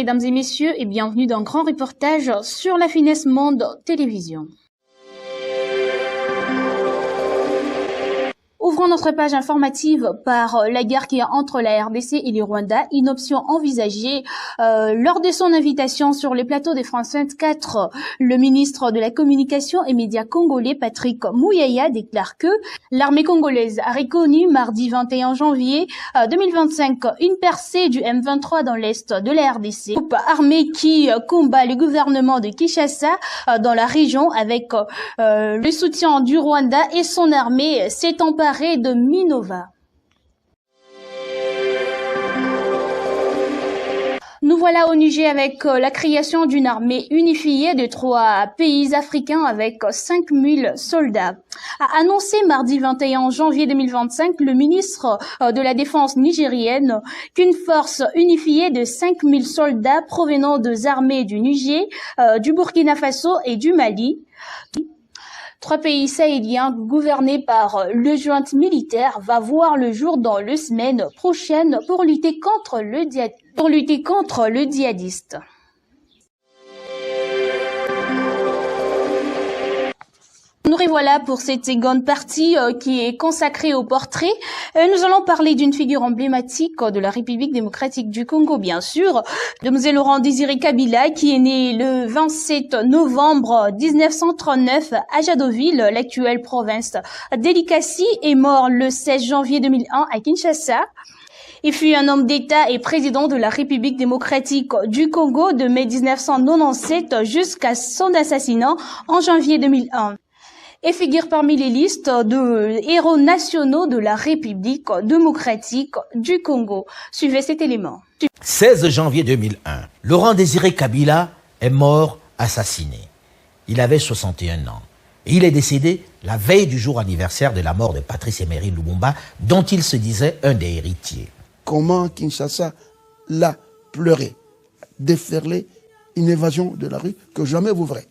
mesdames et messieurs, et bienvenue dans Grand Reportage sur la Finesse Monde Télévision. Ouvrons notre page informative par la guerre qui est entre la RDC et le Rwanda, une option envisagée lors de son invitation sur les plateaux de France 24. Le ministre de la Communication et Médias congolais, Patrick Muyaya, déclare que l'armée congolaise a reconnu mardi 21 janvier 2025 une percée du M23 dans l'est de la RDC. Groupe armé qui combat le gouvernement de Kinshasa dans la région avec le soutien du Rwanda et son armée s'est emparée de Minova. Nous voilà au Niger avec la création d'une armée unifiée de 3 pays africains avec 5000 soldats. A annoncé mardi 21 janvier 2025 le ministre de la Défense nigérienne qu'une force unifiée de 5000 soldats provenant des armées du Niger, du Burkina Faso et du Mali, 3 pays sahéliens gouvernés par le junte militaire, va voir le jour dans les semaines prochaines pour lutter contre le djihadiste. Nous revoilà pour cette seconde partie qui est consacrée au portrait. Nous allons parler d'une figure emblématique de la République démocratique du Congo, bien sûr, de M. Laurent Désiré Kabila, qui est né le 27 novembre 1939 à Jadotville, l'actuelle province d'Elikasi, et mort le 16 janvier 2001 à Kinshasa. Il fut un homme d'État et président de la République démocratique du Congo de mai 1997 jusqu'à son assassinat en janvier 2001. Et figure parmi les listes de héros nationaux de la République démocratique du Congo. Suivez cet élément. 16 janvier 2001, Laurent Désiré Kabila est mort assassiné. Il avait 61 ans. Et il est décédé la veille du jour anniversaire de la mort de Patrice Emery Lumumba, dont il se disait un des héritiers. Comment Kinshasa l'a pleuré, déferlé, une évasion de la rue que jamais vous verrez.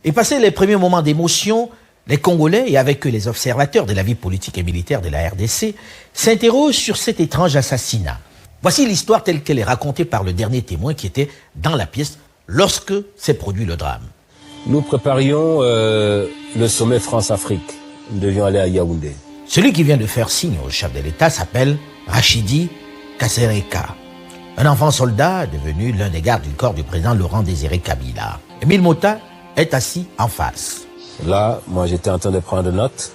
Et passé les premiers moments d'émotion, les Congolais, et avec eux les observateurs de la vie politique et militaire de la RDC, s'interrogent sur cet étrange assassinat. Voici l'histoire telle qu'elle est racontée par le dernier témoin qui était dans la pièce lorsque s'est produit le drame. Nous préparions le sommet France-Afrique. Nous devions aller à Yaoundé. Celui qui vient de faire signe au chef de l'État s'appelle Rachidi Kasereka, un enfant soldat devenu l'un des gardes du corps du président Laurent Désiré Kabila. Émile Mota est assis en face. Là, moi j'étais en train de prendre note.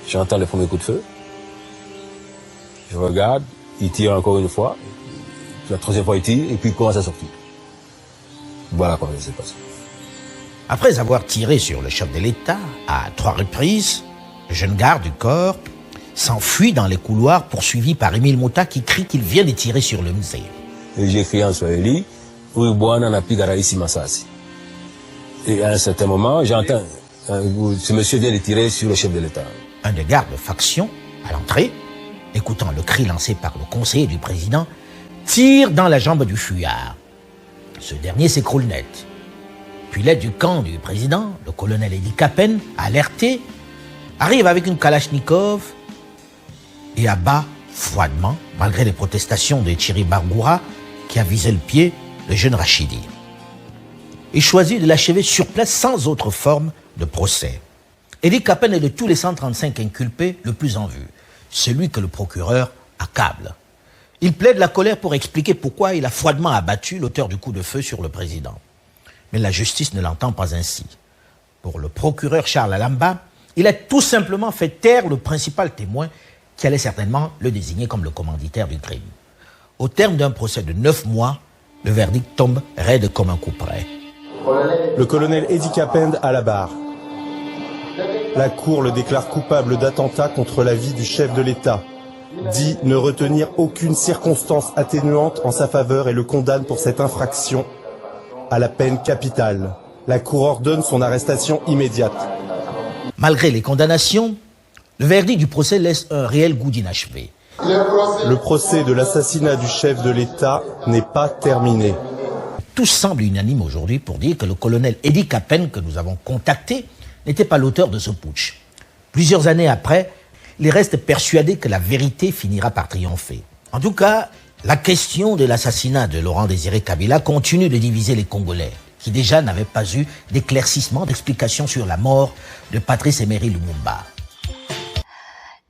J'entends le premier coup de feu. Je regarde, il tire encore une fois. La troisième fois il tire et puis il commence à sortir. Voilà comment ça s'est passé. Après avoir tiré sur le chef de l'État à 3 reprises, le jeune garde du corps s'enfuit dans les couloirs poursuivi par Émile Mota qui crie qu'il vient de tirer sur le musée. Et j'ai crié en Swahili, Uibwana na pigara isi masasi. Et à un certain moment, j'entends, ce monsieur vient de tirer sur le chef de l'État. Un des gardes de faction, à l'entrée, écoutant le cri lancé par le conseiller du président, tire dans la jambe du fuyard. Ce dernier s'écroule net. Puis l'aide du camp du président, le colonel Edi Kapen, alerté, arrive avec une kalachnikov et abat froidement, malgré les protestations de Thierry Bargoura, qui a visé le pied, le jeune Rachidi. Il choisit de l'achever sur place sans autre forme de procès. Edi Kapen est de tous les 135 inculpés le plus en vue, celui que le procureur accable. Il plaide la colère pour expliquer pourquoi il a froidement abattu l'auteur du coup de feu sur le président. Mais la justice ne l'entend pas ainsi. Pour le procureur Charles Alamba, il a tout simplement fait taire le principal témoin qui allait certainement le désigner comme le commanditaire du crime. Au terme d'un procès de 9 mois, le verdict tombe raide comme un coup près. Le colonel Edi Kapen à la barre. La Cour le déclare coupable d'attentat contre la vie du chef de l'État, dit ne retenir aucune circonstance atténuante en sa faveur et le condamne pour cette infraction à la peine capitale. La Cour ordonne son arrestation immédiate. Malgré les condamnations, le verdict du procès laisse un réel goût d'inachevé. Le procès de l'assassinat du chef de l'État n'est pas terminé. Tous semblent unanimes aujourd'hui pour dire que le colonel Edi Kapen, que nous avons contacté, n'était pas l'auteur de ce putsch. Plusieurs années après, il reste persuadé que la vérité finira par triompher. En tout cas, La question de l'assassinat de Laurent Désiré Kabila continue de diviser les Congolais, qui déjà n'avaient pas eu d'éclaircissement, d'explication sur la mort de Patrice Emery Lumumba.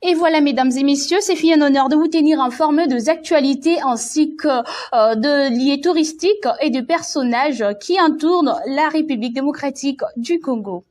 Et voilà, mesdames et messieurs, c'est fait un honneur de vous tenir informés des actualités ainsi que de lieux touristiques et de personnages qui entourent la République démocratique du Congo.